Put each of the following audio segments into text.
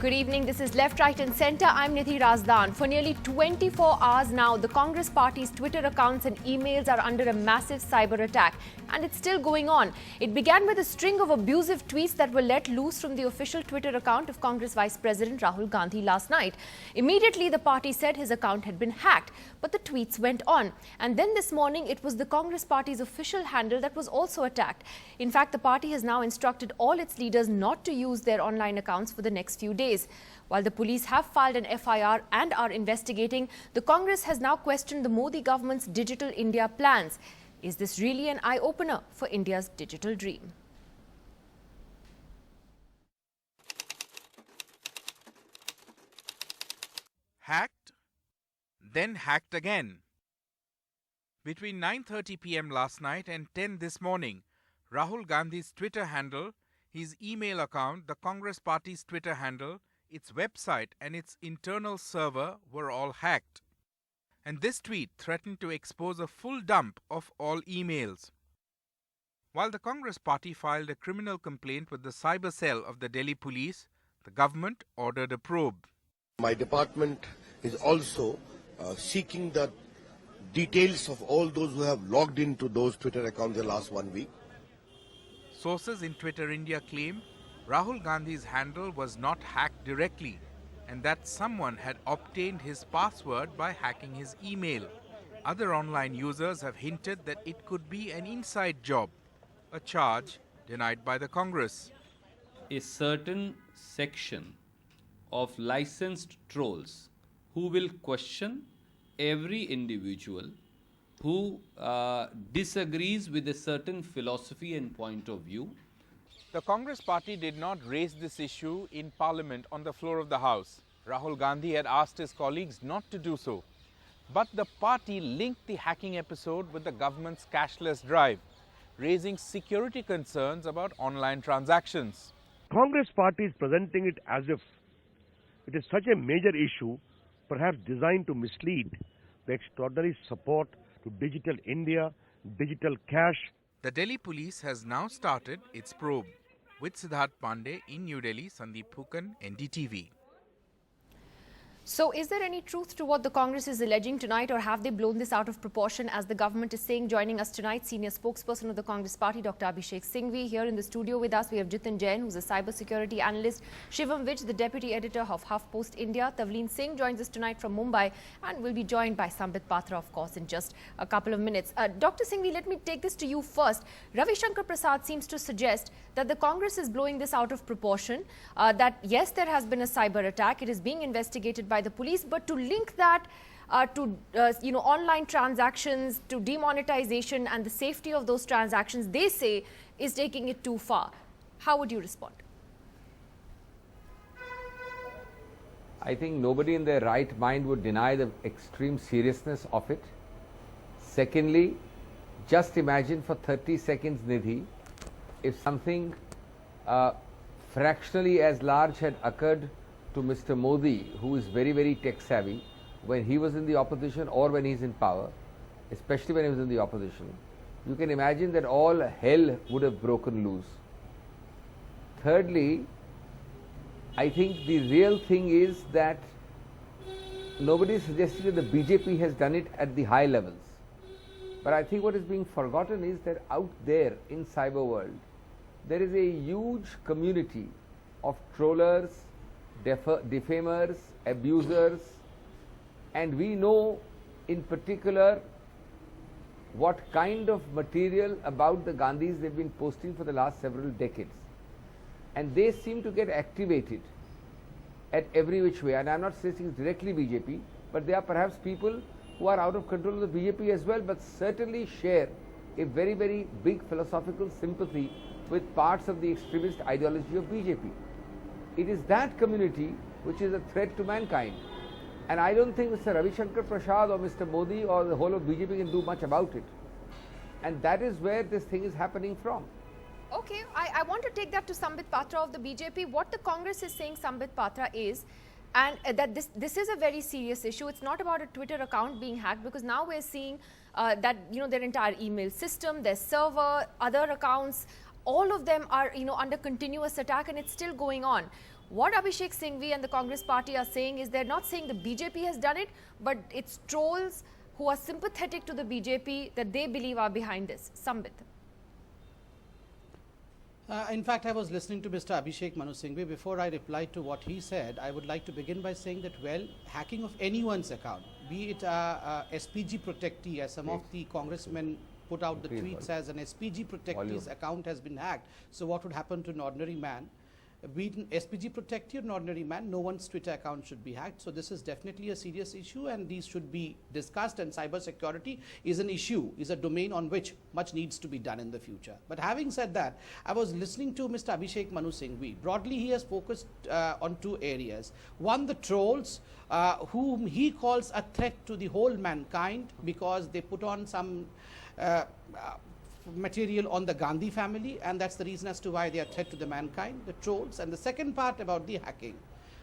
Good evening. This is Left, Right and Centre. I'm Nidhi Razdan. For nearly 24 hours now, the Congress Party's Twitter accounts and emails are under a massive cyber attack. And it's still going on. It began with a string of abusive tweets that were let loose from the official Twitter account of Congress Vice President Rahul Gandhi last night. Immediately, the party said his account had been hacked. But the tweets went on. And then this morning, it was the Congress Party's official handle that was also attacked. In fact, the party has now instructed all its leaders not to use their online accounts for the next few days. While the police have filed an FIR and are investigating, the Congress has now questioned the Modi government's Digital India plans. Is this really an eye-opener for India's digital dream? Hacked, then hacked again. Between 9:30 p.m. last night and 10 this morning, Rahul Gandhi's Twitter handle, his email account, the Congress Party's Twitter handle, its website and its internal server were all hacked. And this tweet threatened to expose a full dump of all emails. While the Congress Party filed a criminal complaint with the cyber cell of the Delhi police, the government ordered a probe. My department is also seeking the details of all those who have logged into those Twitter accounts in the last 1 week. Sources in Twitter India claim Rahul Gandhi's handle was not hacked directly and that someone had obtained his password by hacking his email. Other online users have hinted that it could be an inside job, a charge denied by the Congress. A certain section of licensed trolls who will question every individual who disagrees with a certain philosophy and point of view. The Congress Party did not raise this issue in Parliament on the floor of the House. Rahul Gandhi had asked his colleagues not to do so. But the party linked the hacking episode with the government's cashless drive, raising security concerns about online transactions. Congress Party is presenting it as if it is such a major issue, perhaps designed to mislead the extraordinary support to Digital India, digital cash. The Delhi police has now started its probe. With Siddharth Pandey in New Delhi, Sandeep Phukan, NDTV. So is there any truth to what the Congress is alleging tonight, or have they blown this out of proportion as the government is saying? Joining us tonight, senior spokesperson of the Congress Party, Dr. Abhishek Singhvi. Here in the studio with us, we have Jitin Jain, who's a cybersecurity analyst, Shivam Vij, the deputy editor of HuffPost India. Tavleen Singh joins us tonight from Mumbai and will be joined by Sambit Patra, of course, in just a couple of minutes. Dr. Singhvi, let me take this to you first. Ravi Shankar Prasad seems to suggest that the Congress is blowing this out of proportion, that yes, there has been a cyber attack, it is being investigated by the police, but to link that to online transactions, to demonetization and the safety of those transactions, they say is taking it too far. How would you respond? I think nobody in their right mind would deny the extreme seriousness of it. Secondly, just imagine for 30 seconds, Nidhi, if something fractionally as large had occurred to Mr. Modi, who is very, very tech savvy, when he was in the opposition or when he's in power, especially when he was in the opposition, you can imagine that all hell would have broken loose. Thirdly, I think the real thing is that nobody is suggesting that the BJP has done it at the high levels. But I think what is being forgotten is that out there in cyber world, there is a huge community of trollers, defamers, abusers, and we know in particular what kind of material about the Gandhis they've been posting for the last several decades. And they seem to get activated at every which way. And I'm not suggesting it's directly BJP, but there are perhaps people who are out of control of the BJP as well, but certainly share a very, very big philosophical sympathy with parts of the extremist ideology of BJP. It is that community which is a threat to mankind. And I don't think Mr. Ravi Shankar Prasad or Mr. Modi or the whole of BJP can do much about it. And that is where this thing is happening from. Okay, I want to take that to Sambit Patra of the BJP. What the Congress is saying, Sambit Patra, is and that this is a very serious issue. It's not about a Twitter account being hacked, because now we're seeing that their entire email system, their server, other accounts, all of them are under continuous attack, and it's still going on. What Abhishek Singhvi and the Congress party are saying is they're not saying the BJP has done it, but it's trolls who are sympathetic to the BJP that they believe are behind this. Sambit. In fact, I was listening to Mr. Abhishek Manu Singhvi. Before I reply to what he said, I would like to begin by saying that, well, hacking of anyone's account, be it SPG protectee, as some of the congressmen put out the tweets as an SPG protectee's account has been hacked. So what would happen to an ordinary man? Be it an SPG protectee or an ordinary man, no one's Twitter account should be hacked. So this is definitely a serious issue, and these should be discussed, and cyber security is an issue, is a domain on which much needs to be done in the future. But having said that, I was listening to Mr. Abhishek Manu Singhvi. Broadly, he has focused on two areas. One, the trolls, whom he calls a threat to the whole mankind because they put on some material on the Gandhi family, and that's the reason as to why they are a threat to the mankind, the trolls. And the second part about the hacking,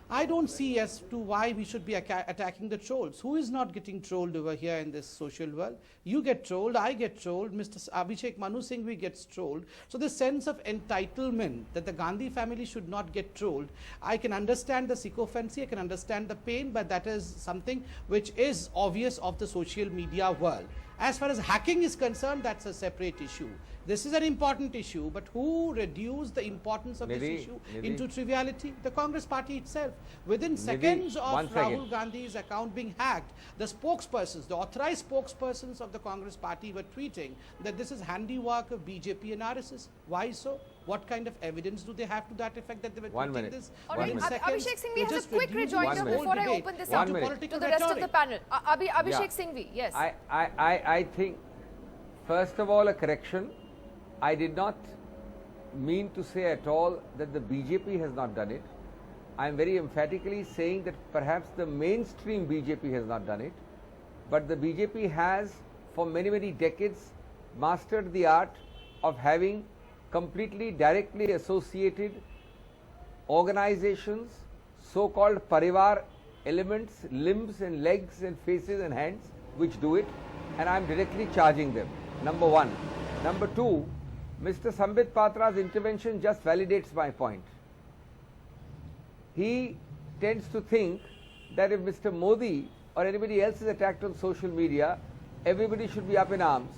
I don't see as to why we should be attacking the trolls. Who is not getting trolled over here in this social world? You get trolled, I get trolled, Mr. Abhishek Manu Singhvi gets trolled. So this sense of entitlement that the Gandhi family should not get trolled, I can understand the sycophancy, I can understand the pain, but that is something which is obvious of the social media world. As far as hacking is concerned, that's a separate issue. This is an important issue, but who reduced the importance of this issue into triviality? The Congress party itself. Within seconds of Rahul Gandhi's account being hacked, the spokespersons, the authorized spokespersons of the Congress party were tweeting that this is handiwork of BJP and RSS. Why so? What kind of evidence do they have to that effect that they were tweeting this? All right, Abhishek Singhvi has a quick rejoinder before I open this up to the rest of the panel. Abhishek Singhvi, yes. I think, first of all, a correction. I did not mean to say at all that the BJP has not done it. I am very emphatically saying that perhaps the mainstream BJP has not done it, but the BJP has for many, many decades mastered the art of having completely directly associated organizations, so-called parivar elements, limbs and legs and faces and hands which do it, and I am directly charging them. Number one. Number two, Mr. Sambit Patra's intervention just validates my point. He tends to think that if Mr. Modi or anybody else is attacked on social media, everybody should be up in arms.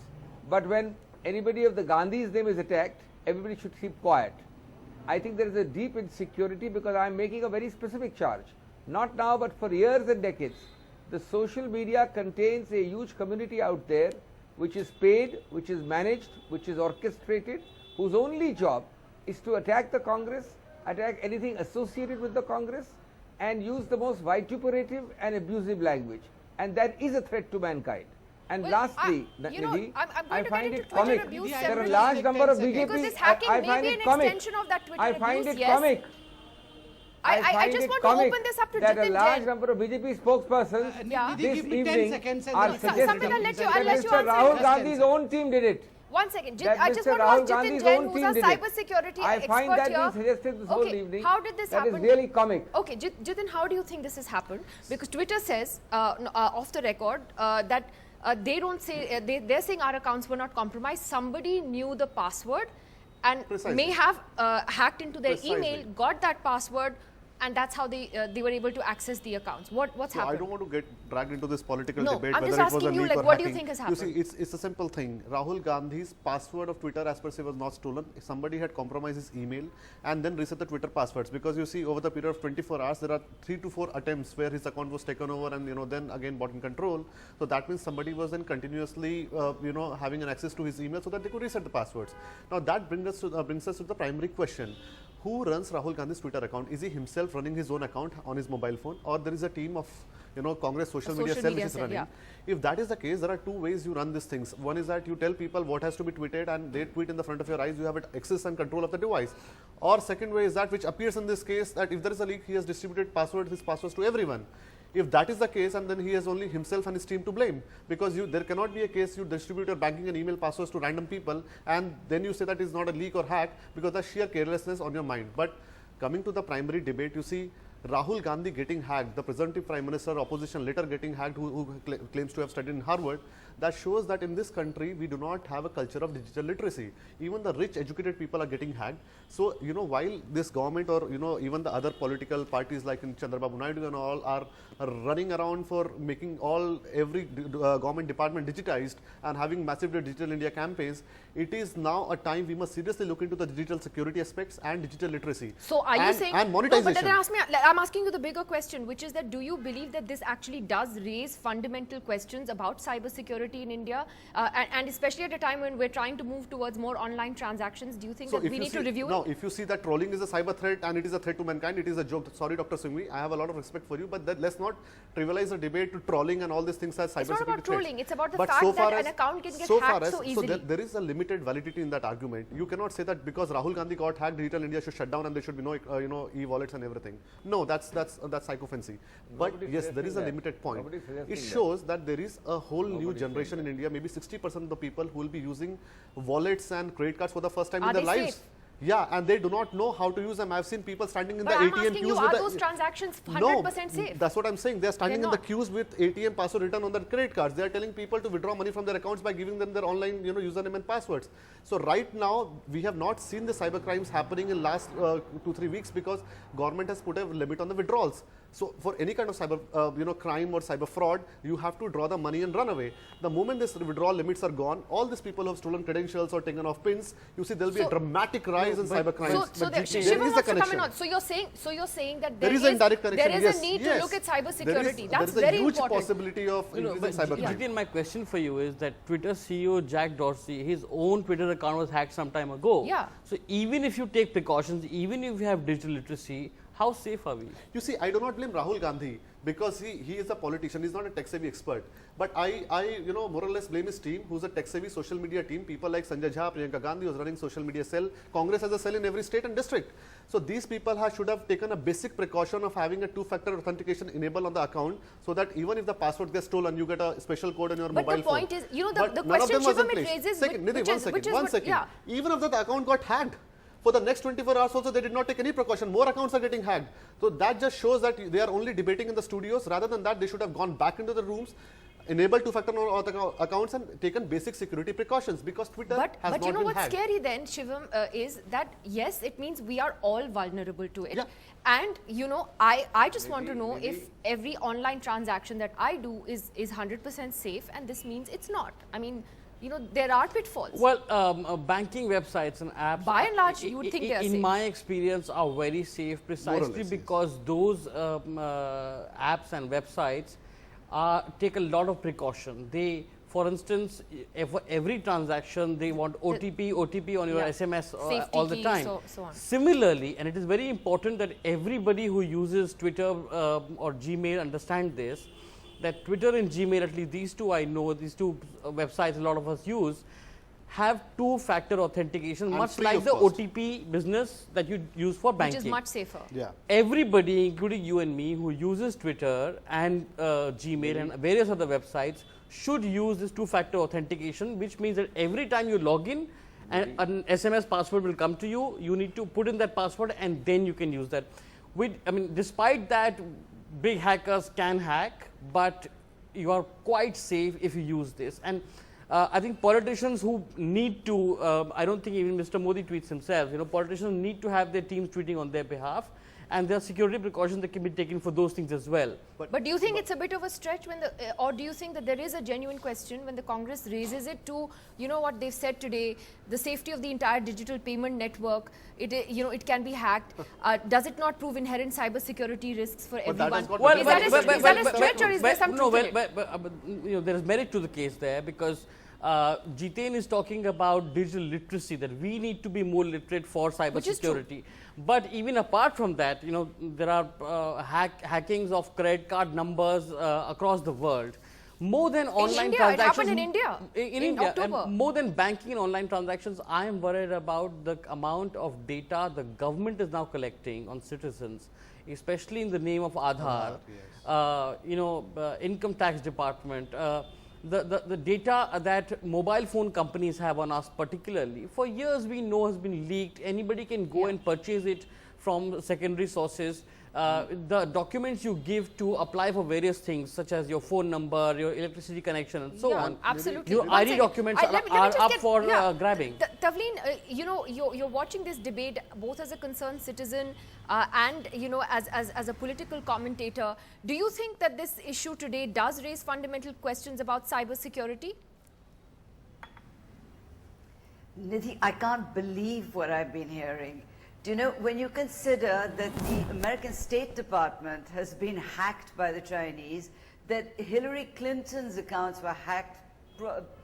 But when anybody of the Gandhi's name is attacked, everybody should keep quiet. I think there is a deep insecurity because I am making a very specific charge. Not now, but for years and decades. The social media contains a huge community out there which is paid, which is managed, which is orchestrated, whose only job is to attack the Congress, attack anything associated with the Congress, and use the most vituperative and abusive language. And that is a threat to mankind. And well, lastly, Nidhi, I find it comic. There are a large number of BJP. Because this hacking may be an extension of that Twitter I find abuse, it comic. I just want to open this up to that Jitin a large Jain. number of BJP spokespersons this evening are suggesting I'll let you that answer Mr. Rahul Gandhi's own team did it. 1 second. I just want to ask Jitin Jain, who's a cyber security I expert find that here. being suggested this whole evening. How did this happen? That is really comic. Okay, Jitin, how do you think this has happened? Because Twitter says, off the record, that they don't say, they're saying our accounts were not compromised. Somebody knew the password and may have hacked into their email, got that password, and that's how they were able to access the accounts. What's happened? I don't want to get dragged into this political No, debate. I'm whether just it was a asking you, leak like, or what do you hacking. think has happened? You see, it's a simple thing. Rahul Gandhi's password of Twitter, as per se, was not stolen. Somebody had compromised his email and then reset the Twitter passwords, because you see, over the period of 24 hours, there are 3 to 4 attempts where his account was taken over and then again bought in control. So that means somebody was then continuously having an access to his email so that they could reset the passwords. Now that brings us to the primary question. Who runs Rahul Gandhi's Twitter account? Is he himself running his own account on his mobile phone, or there is a team of Congress social media cell which is running? Yeah. If that is the case, there are two ways you run these things. One is that you tell people what has to be tweeted and they tweet in the front of your eyes. You have access and control of the device. Or second way is that which appears in this case, that if there is a leak, he has distributed his passwords to everyone. If that is the case, and then he has only himself and his team to blame, because there cannot be a case you distribute your banking and email passwords to random people and then you say that is not a leak or hack, because that's sheer carelessness on your mind. But coming to the primary debate, you see, Rahul Gandhi getting hacked, the presumptive Prime Minister, opposition leader getting hacked, who claims to have studied in Harvard, that shows that in this country we do not have a culture of digital literacy. Even the rich educated people are getting hacked. So, while this government or even the other political parties like in Chandrababu Naidu and all are running around for making every government department digitized and having massive Digital India campaigns, it is now a time we must seriously look into the digital security aspects and digital literacy. So are you saying, and monetization. No, but then I'm asking you the bigger question, which is that do you believe that this actually does raise fundamental questions about cyber security in India, and especially at a time when we're trying to move towards more online transactions? Do you think that we need to review it? No, if you see that trolling is a cyber threat and it is a threat to mankind, it is a joke. Sorry, Dr. Singhvi, I have a lot of respect for you, but let's not trivialize the debate to trolling and all these things as cyber It's not security about trolling, threats. it's about the But fact so that far an account can get hacked so easily. So there is a limited validity in that argument. You cannot say that because Rahul Gandhi got hacked, Digital India should shut down and there should be no e-wallets and everything. No, that's psychophancy. But yes, there is a limited point. It shows that there is a whole new generation in India, maybe 60% of the people who will be using wallets and credit cards for the first time in their lives. Safe? Yeah, and they do not know how to use them. I've seen people standing in But the I'm ATM asking queues you, with are those transactions 100% safe? That's what I'm saying. They're standing in the not. queues with ATM password written on their credit cards. They're telling people to withdraw money from their accounts by giving them their online username and passwords. So right now, we have not seen the cyber crimes happening in last 2-3 weeks because government has put a limit on the withdrawals. So for any kind of cyber crime or cyber fraud, you have to draw the money and run away. The moment these withdrawal limits are gone, all these people who have stolen credentials or taken off pins, you see there'll be a dramatic rise in cyber crimes. So there Shivam is a wants to come in connection. on. So you're saying that There is an indirect connection. there is a need to look at cyber security. That's there is a very huge important. possibility of increasing cyber crime. Jitin, my question for you is that Twitter CEO Jack Dorsey, his own Twitter account was hacked some time ago. Yeah. So even if you take precautions, even if you have digital literacy, how safe are we? You see, I do not blame Rahul Gandhi because he is a politician. He's not a tech-savvy expert. But I more or less blame his team, who's a tech-savvy social media team. People like Sanjay Jha, Priyanka Gandhi, who's running social media cell. Congress has a cell in every state and district. So these people should have taken a basic precaution of having a two-factor authentication enabled on the account, so that even if the password gets stolen, you get a special code on your mobile phone. But the point is, the none of question them was in Shivam place. raises, Second, Nidhi, one second. yeah. Even if the account got hacked, for the next 24 hours also, they did not take any precaution. More accounts are getting hacked. So that just shows that they are only debating in the studios. Rather than that, they should have gone back into the rooms, enabled two-factor accounts and taken basic security precautions, because Twitter has not been hacked. But you know what's scary then, Shivam, is that yes, it means we are all vulnerable to it. Yeah. And I just want to know if every online transaction that I do is 100% safe, and this means it's not. I mean, there are pitfalls. Well, banking websites and apps, By and large, you would think they are in safe. my experience, are very safe precisely because those apps and websites take a lot of precaution. They, for instance, for every transaction, they want OTP on your SMS all the time. So on. Similarly, and it is very important that everybody who uses Twitter or Gmail understand this, that Twitter and Gmail, at least these two I know, these two websites a lot of us use, have two-factor authentication, And much free like of the cost. OTP business that you use for banking. Which is much safer. Yeah. Everybody, including you and me, who uses Twitter and Gmail and various other websites should use this two-factor authentication, which means that every time you log in, an SMS password will come to you. You need to put in that password and then you can use that. Despite that, big hackers can hack, but you are quite safe if you use this. And I think politicians who need to, I don't think even Mr. Modi tweets himself, politicians need to have their teams tweeting on their behalf, and there are security precautions that can be taken for those things as well. But do you think it's a bit of a stretch when or do you think that there is a genuine question when the Congress raises it to, what they've said today, the safety of the entire digital payment network, it can be hacked. Does it not prove inherent cyber security risks for everyone? Is that a stretch or is there some truth in it? There is merit to the case there, because Jitain is talking about digital literacy, that we need to be more literate for cyber security. But even apart from that, there are hackings of credit card numbers across the world. More than online transactions. It happened in India. In India, October. And more than banking and online transactions, I am worried about the amount of data the government is now collecting on citizens, especially in the name of Aadhaar, income tax department. The data that mobile phone companies have on us particularly, for years we know has been leaked. Anybody can go and purchase it from secondary sources. the documents you give to apply for various things, such as your phone number, your electricity connection, and so on. Absolutely. Your One ID second. documents Let me are just up get- for yeah. grabbing. Tavleen, you know, you're watching this debate both as a concerned citizen and, you know, as a political commentator. Do you think that this issue today does raise fundamental questions about cyber security? Nidhi, I can't believe what I've been hearing. Do you know, when you consider that the American State Department has been hacked by the Chinese, that Hillary Clinton's accounts were hacked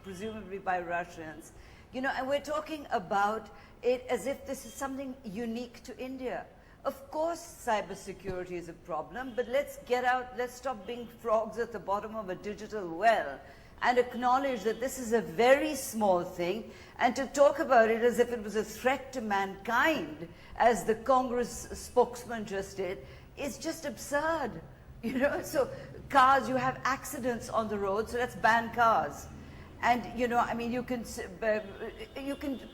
presumably by Russians, you know, and we're talking about it as if this is something unique to India. Of course, cybersecurity is a problem, but let's get out, let's stop being frogs at the bottom of a digital well and acknowledge that this is a very small thing, and to talk about it as if it was a threat to mankind, as the Congress spokesman just did, is just absurd. You know, so cars, you have accidents on the road, so let's ban cars. And, you know, I mean, you can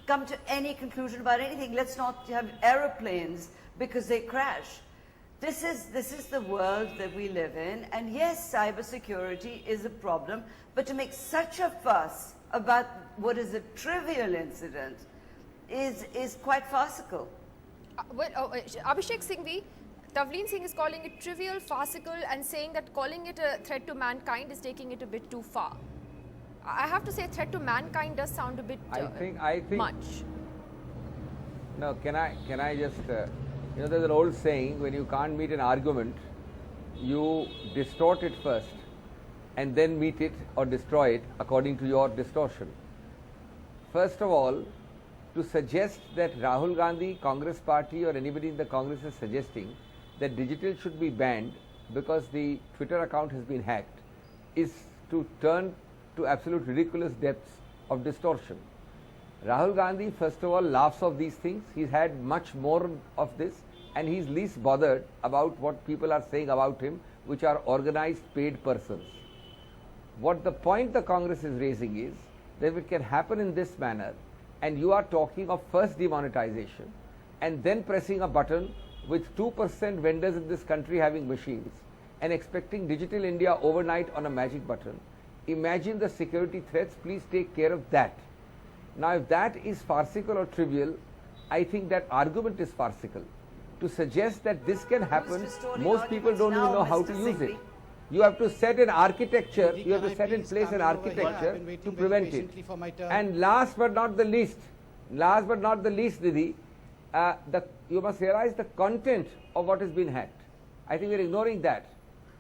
come to any conclusion about anything. Let's not have aeroplanes because they crash. This is the world that we live in, and yes, cybersecurity is a problem, but to make such a fuss about what is a trivial incident is quite farcical. Abhishek Singhvi, Tavleen Singh is calling it trivial, farcical, and saying that calling it a threat to mankind is taking it a bit too far. I have to say, threat to mankind does sound a bit I think much. No, can I just, you know, there's an old saying, when you can't meet an argument, you distort it first and then meet it or destroy it according to your distortion. First of all, to suggest that Rahul Gandhi, Congress party or anybody in the Congress is suggesting that digital should be banned because the Twitter account has been hacked is to turn to absolute ridiculous depths of distortion. Rahul Gandhi, first of all, laughs off these things. He's had much more of this, and he's least bothered about what people are saying about him, which are organized paid persons. What the point the Congress is raising is that if it can happen in this manner, and you are talking of first demonetization and then pressing a button with 2% vendors in this country having machines and expecting Digital India overnight on a magic button, imagine the security threats. Please take care of that. Now, if that is farcical or trivial, I think that argument is farcical. To suggest that this can happen, most people don't even know how to use it. You have to set an architecture, you have to set in place an architecture to prevent it. And last but not the least, Nidhi, you must realize the content of what has been hacked. I think we are ignoring that.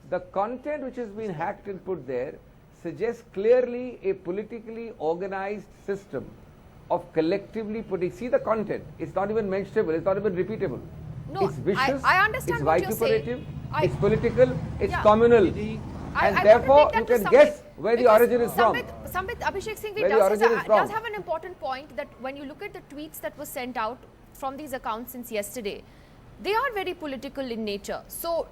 The content which has been hacked and put there suggests clearly a politically organized system of collectively putting, see the content, it's not even mentionable, it's not even repeatable. No, it's vicious, I understand it's what you're vituperative, saying. it's political, it's Yeah. communal. And therefore, you can guess where the origin is from. Sambit, Abhishek Singhvi Where the origin is from. does have an important point that when you look at the tweets that were sent out from these accounts since yesterday, they are very political in nature. So,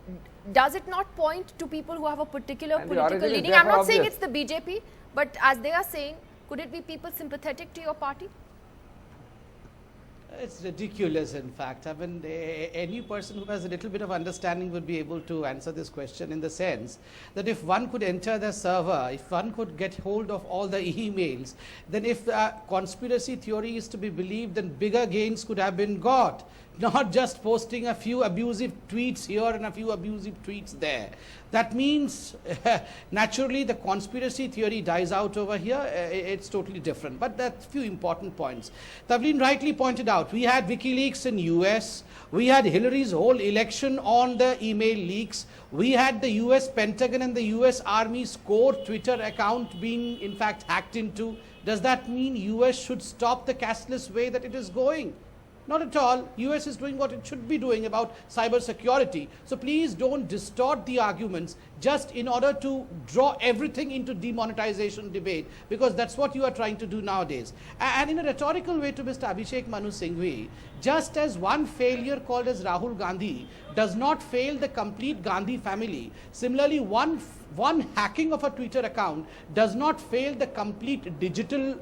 does it not point to people who have a particular And the political origin is leaning? I'm therefore not saying obvious. it's the BJP, but as they are saying, could it be people sympathetic to your party? It's ridiculous, in fact. I mean, any person who has a little bit of understanding would be able to answer this question, in the sense that if one could enter the server, if one could get hold of all the emails, then if conspiracy theory is to be believed, then bigger gains could have been got. Not just posting a few abusive tweets here and a few abusive tweets there. That means naturally the conspiracy theory dies out over here. It's totally different. But that's few important points. Tavleen rightly pointed out, we had WikiLeaks in US. We had Hillary's whole election on the email leaks. We had the US Pentagon and the US Army's core Twitter account being in fact hacked into. Does that mean US should stop the cashless way that it is going? Not at all. US is doing what it should be doing about cyber security. So please don't distort the arguments just in order to draw everything into demonetization debate, because that's what you are trying to do nowadays. And in a rhetorical way to Mr. Abhishek Manu Singhvi, just as one failure called as Rahul Gandhi does not fail the complete Gandhi family, similarly one one hacking of a Twitter account does not fail the complete digital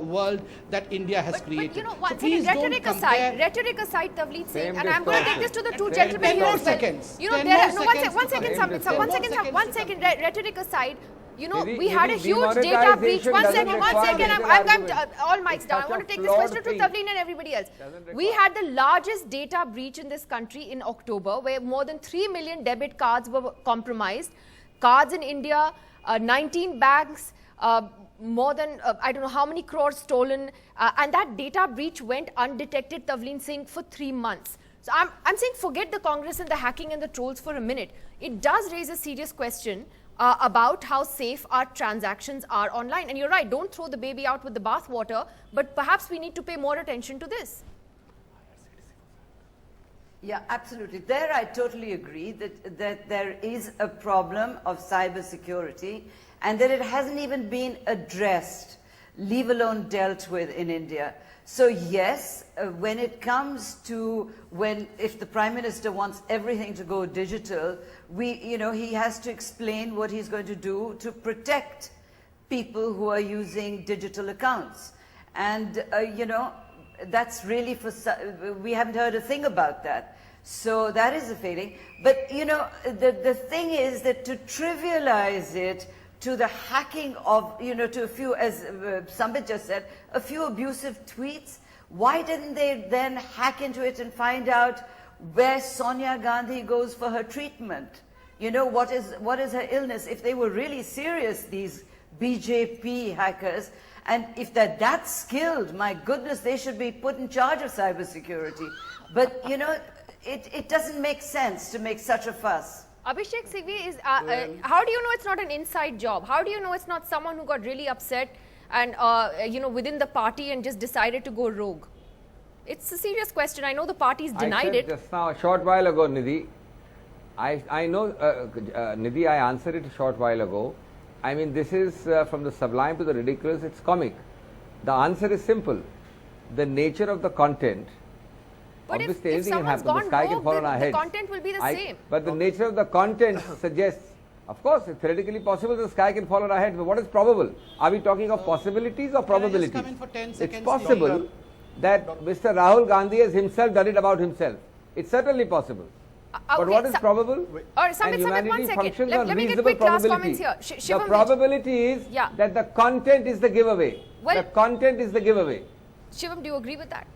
world that India has created. But you know, So one second, please don't rhetoric aside, Tavleed Singh, Same and I'm going to take this to the two gentlemen 10 here more as well. seconds. You know, 10 there more are, no, seconds one to second, complete. Sambit, 10 more seconds one to second, complete. rhetoric aside. You know, Nidhi, we had a Nidhi, huge data breach. demonetization One doesn't second, require I'm legal argument. all mics It's down. I such want a to take this flawed question to thing. Tavleen and everybody else. Doesn't We require. had the largest data breach in this country in October, where more than 3 million debit cards were compromised. Cards in India, 19 banks, more than, I don't know how many crores stolen. And that data breach went undetected, Tavleen Singh, for 3 months. So I'm saying forget the Congress and the hacking and the trolls for a minute. It does raise a serious question about how safe our transactions are online. And you're right, don't throw the baby out with the bathwater, but perhaps we need to pay more attention to this. Yeah, absolutely. There I totally agree that there is a problem of cybersecurity and that it hasn't even been addressed, leave alone dealt with in India. So yes, when it comes to if the Prime Minister wants everything to go digital, he has to explain what he's going to do to protect people who are using digital accounts. And, that's really we haven't heard a thing about that. So that is a failing. But, the thing is that to trivialize it to the hacking of, to a few, as Sambit just said, a few abusive tweets, why didn't they then hack into it and find out where Sonia Gandhi goes for her treatment? What is her illness? If they were really serious, these BJP hackers, and if they're that skilled, my goodness, they should be put in charge of cybersecurity. But, it doesn't make sense to make such a fuss. Abhishek Singhvi is, how do you know it's not an inside job? How do you know it's not someone who got really upset and, within the party and just decided to go rogue? It's a serious question. I know the party's denied it. Just now, a short while ago, Nidhi, I know, Nidhi, I answered it a short while ago. I mean, this is from the sublime to the ridiculous, it's comic. The answer is simple. The nature of the content. But obviously, if anything can someone's happen. The gone sky can rogue, fall on our the heads. content will be the same. But the nature of the content suggests, of course, it's theoretically possible the sky can fall on our heads. But what is probable? Are we talking of possibilities or probabilities? Can I just come in for 10 It's seconds? possible that Mr. Rahul Gandhi has himself done it about himself. It's certainly possible. But Okay, what is probable? All right, Sambit, And one humanity second. functions Let on me get reasonable quick last probability. comments here. The Shivam, probability is Yeah. that the content is the giveaway. Well- The content is the giveaway. Shivam, do you agree with that?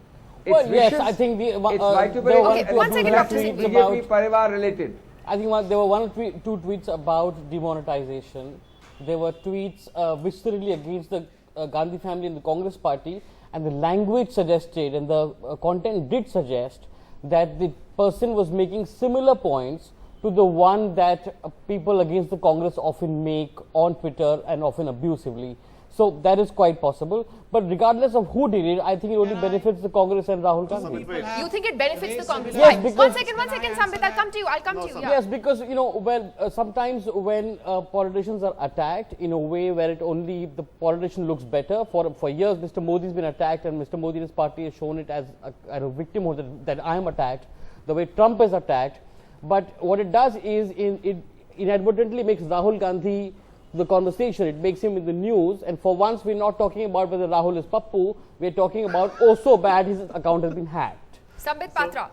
It's Well, yes, vicious, I think it's there vituperative, were Okay, and one it's second, exactly Dr. Singh. BJP Parivar related. I think there were two tweets about demonetization. There were tweets viscerally against the Gandhi family and the Congress party, and the language suggested and the content did suggest that the person was making similar points to the one that people against the Congress often make on Twitter and often abusively. So that is quite possible. But regardless of who did it, I think it only benefits the Congress and Rahul Gandhi. You think it benefits the Congress? Yes, Fine. because- One second, Sambit. I'll come to you. Yeah. Yes, because sometimes when politicians are attacked in a way where it only the politician looks better. For years, Mr. Modi's been attacked, and Mr. Modi and his party has shown it as a victimhood that I am attacked. The way Trump is attacked, but what it does is it inadvertently makes Rahul Gandhi the conversation. It makes him in the news, and for once we're not talking about whether Rahul is Pappu. We're talking about oh so bad his account has been hacked. Sambit Patra.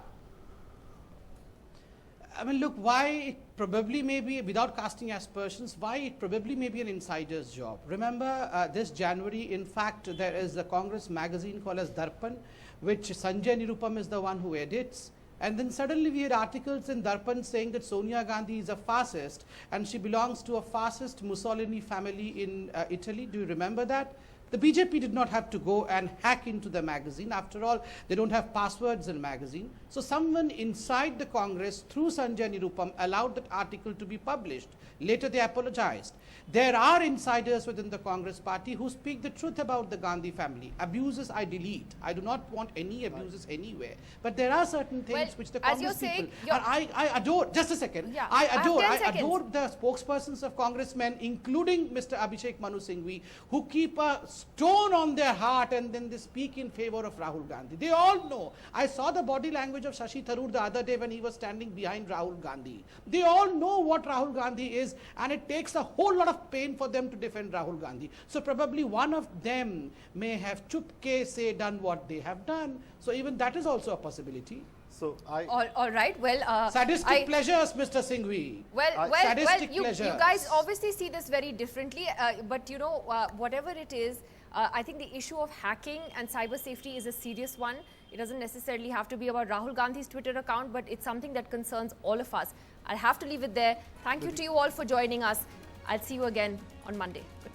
I mean, look, why it probably may be, without casting aspersions, why it probably may be an insider's job. Remember, this January, in fact, there is a Congress magazine called as Darpan, which Sanjay Nirupam is the one who edits. And then suddenly we had articles in Darpan saying that Sonia Gandhi is a fascist and she belongs to a fascist Mussolini family in Italy. Do you remember that? The BJP did not have to go and hack into the magazine. After all, they don't have passwords in magazine. So someone inside the Congress, through Sanjay Nirupam, allowed that article to be published. Later they apologized. There are insiders within the Congress party who speak the truth about the Gandhi family. Abuses I delete. I do not want any abuses anywhere. But there are certain things which the Congress people... I adore, just a second. Yeah, I have adore the spokespersons of congressmen, including Mr. Abhishek Manu Singhvi, who keep a stone on their heart and then they speak in favor of Rahul Gandhi. They all know. I saw the body language of Shashi Tharoor the other day when he was standing behind Rahul Gandhi. They all know what Rahul Gandhi is, and it takes a whole lot of pain for them to defend Rahul Gandhi. So probably one of them may have chupke say done what they have done. So even that is also a possibility. So All right. Well, sadistic pleasures, Mr. Singhvi. Well, sadistic you pleasures. guys obviously see this very differently. But you know, whatever it is, I think the issue of hacking and cyber safety is a serious one. It doesn't necessarily have to be about Rahul Gandhi's Twitter account, but it's something that concerns all of us. I'll have to leave it there. Thank you to you all for joining us. I'll see you again on Monday. Good night.